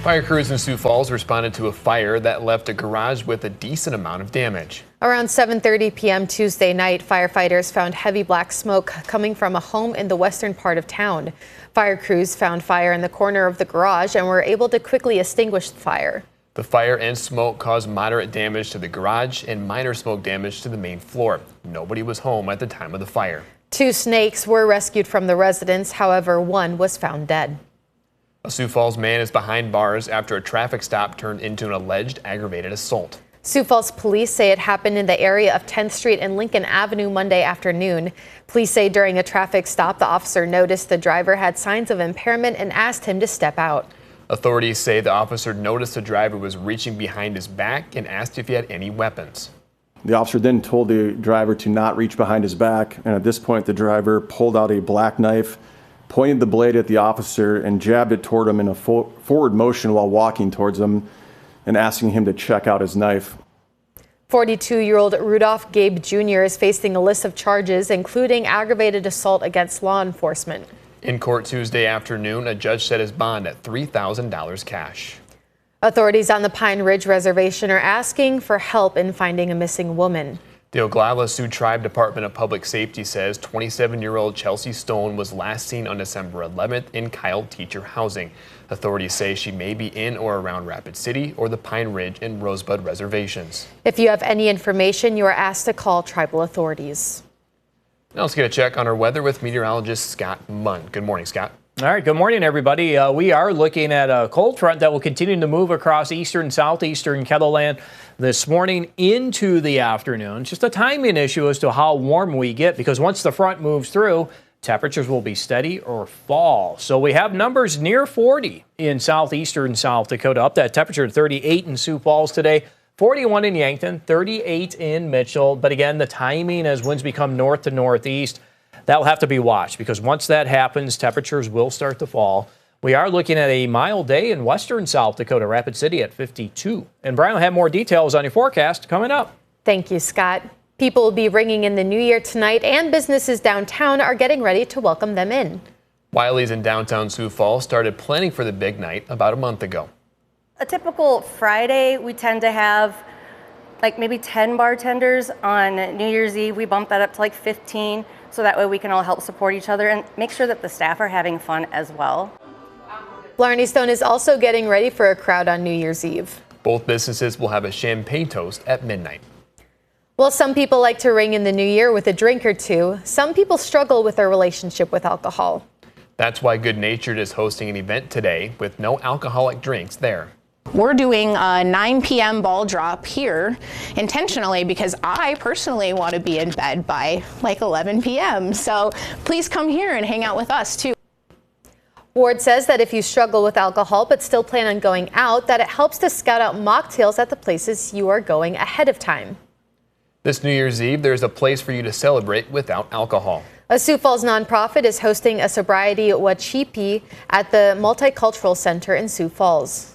Fire crews in Sioux Falls responded to a fire that left a garage with a decent amount of damage. Around 7:30 p.m. Tuesday night, firefighters found heavy black smoke coming from a home in the western part of town. Fire crews found fire in the corner of the garage and were able to quickly extinguish the fire. The fire and smoke caused moderate damage to the garage and minor smoke damage to the main floor. Nobody was home at the time of the fire. 2 snakes were rescued from the residence. However, one was found dead. A Sioux Falls man is behind bars after a traffic stop turned into an alleged aggravated assault. Sioux Falls police say it happened in the area of 10th Street and Lincoln Avenue Monday afternoon. Police say during a traffic stop, the officer noticed the driver had signs of impairment and asked him to step out. Authorities say the officer noticed the driver was reaching behind his back and asked if he had any weapons. The officer then told the driver to not reach behind his back, and at this point the driver pulled out a black knife, pointed the blade at the officer, and jabbed it toward him in a forward motion while walking towards him and asking him to check out his knife. 42-year-old Rudolph Gabe Jr. is facing a list of charges, including aggravated assault against law enforcement. In court Tuesday afternoon, a judge set his bond at $3,000 cash. Authorities on the Pine Ridge Reservation are asking for help in finding a missing woman. The Oglala Sioux Tribe Department of Public Safety says 27-year-old Chelsea Stone was last seen on December 11th in Kyle Teacher housing. Authorities say she may be in or around Rapid City or the Pine Ridge and Rosebud reservations. If you have any information, you are asked to call tribal authorities. Now let's get a check on our weather with meteorologist Scott Munn. Good morning, Scott. All right, good morning, everybody. We are looking at a cold front that will continue to move across eastern, southeastern Kettleland this morning into the afternoon. Just a timing issue as to how warm we get, because once the front moves through, temperatures will be steady or fall. So we have numbers near 40 in southeastern South Dakota, up that temperature to 38 in Sioux Falls today, 41 in Yankton, 38 in Mitchell. But again, the timing as winds become north to northeast, that will have to be watched, because once that happens, temperatures will start to fall. We are looking at a mild day in western South Dakota, Rapid City at 52. And Brian will have more details on your forecast coming up. Thank you, Scott. People will be ringing in the new year tonight, and businesses downtown are getting ready to welcome them in. Wiley's in downtown Sioux Falls started planning for the big night about a month ago. A typical Friday, we tend to have like maybe 10 bartenders. On New Year's Eve, we bump that up to like 15. So that way we can all help support each other and make sure that the staff are having fun as well. Blarney Stone is also getting ready for a crowd on New Year's Eve. Both businesses will have a champagne toast at midnight. Well, some people like to ring in the new year with a drink or two. Some people struggle with their relationship with alcohol. That's why Good Natured is hosting an event today with no alcoholic drinks there. We're doing a 9 p.m. ball drop here intentionally because I personally want to be in bed by like 11 p.m. So please come here and hang out with us too. Ward says that if you struggle with alcohol but still plan on going out, that it helps to scout out mocktails at the places you are going ahead of time. This New Year's Eve, there's a place for you to celebrate without alcohol. A Sioux Falls nonprofit is hosting a sobriety wachipi at the Multicultural Center in Sioux Falls.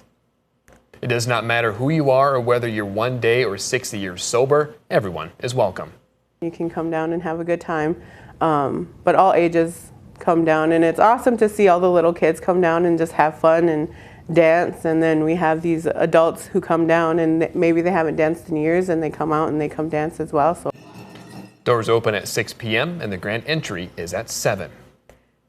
It does not matter who you are or whether you're 1 day or 60 years sober, everyone is welcome. You can come down and have a good time, but all ages come down, and it's awesome to see all the little kids come down and just have fun and dance. And then we have these adults who come down and maybe they haven't danced in years, and they come out and they come dance as well. So doors open at 6 p.m. and the grand entry is at 7.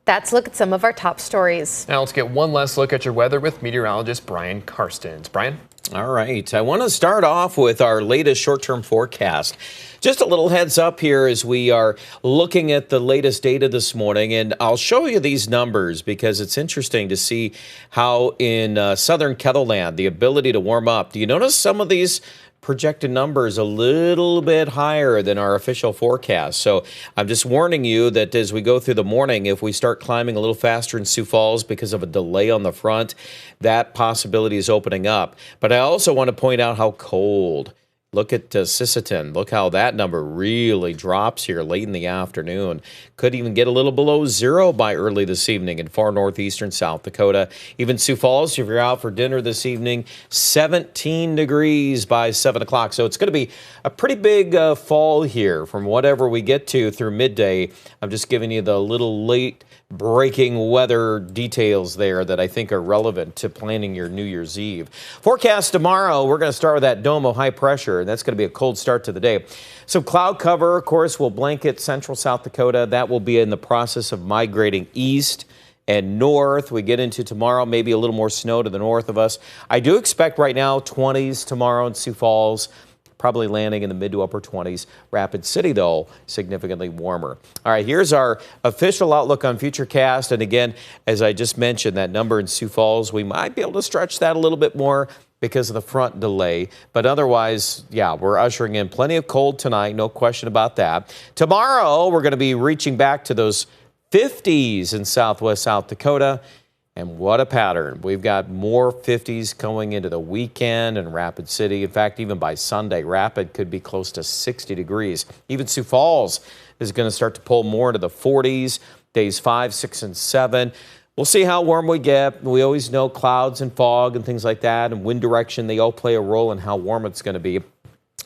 That's a look at some of our top stories. Now let's get one last look at your weather with meteorologist Brian Karstens. Brian? All right. I want to start off with our latest short-term forecast. Just a little heads up here as we are looking at the latest data this morning, and I'll show you these numbers because it's interesting to see how in southern Kettleland, the ability to warm up. Do you notice some of these projected numbers a little bit higher than our official forecast? So I'm just warning you that as we go through the morning, if we start climbing a little faster in Sioux Falls because of a delay on the front, that possibility is opening up. But I also want to point out how cold Look at Sisseton. Look how that number really drops here late in the afternoon. Could even get a little below zero by early this evening in far northeastern South Dakota. Even Sioux Falls, if you're out for dinner this evening, 17 degrees by 7 o'clock. So it's going to be a pretty big fall here from whatever we get to through midday. I'm just giving you the little late breaking weather details there that I think are relevant to planning your New Year's Eve. Forecast tomorrow, we're going to start with that dome of high pressure, and that's going to be a cold start to the day. Some cloud cover, of course, will blanket central South Dakota. That will be in the process of migrating east and north. We get into tomorrow, maybe a little more snow to the north of us. I do expect right now 20s tomorrow in Sioux Falls. Probably landing in the mid to upper 20s. Rapid City, though, significantly warmer. All right, here's our official outlook on Futurecast. And again, as I just mentioned, that number in Sioux Falls, we might be able to stretch that a little bit more because of the front delay. But otherwise, yeah, we're ushering in plenty of cold tonight. No question about that. Tomorrow, we're going to be reaching back to those 50s in southwest South Dakota. And what a pattern. We've got more 50s going into the weekend in Rapid City. In fact, even by Sunday, Rapid could be close to 60 degrees. Even Sioux Falls is going to start to pull more into the 40s, days 5, 6, and 7. We'll see how warm we get. We always know clouds and fog and things like that and wind direction, they all play a role in how warm it's going to be.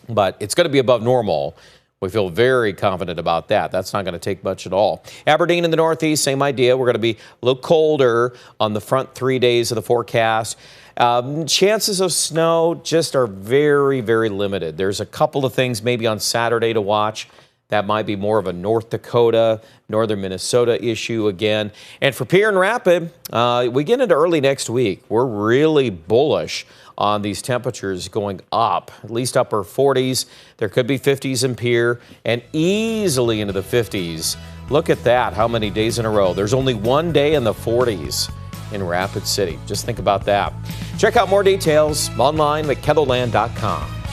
But it's going to be above normal. We feel very confident about that. That's not going to take much at all. Aberdeen in the northeast, same idea. We're going to be a little colder on the front 3 days of the forecast. Chances of snow just are very, very limited. There's a couple of things maybe on Saturday to watch. That might be more of a North Dakota, northern Minnesota issue again. And for Pierre and Rapid, we get into early next week. We're really bullish on these temperatures going up, at least upper 40s. There could be 50s in Pierre and easily into the 50s. Look at that, how many days in a row. There's only one day in the 40s in Rapid City. Just think about that. Check out more details online at KELOLAND.com.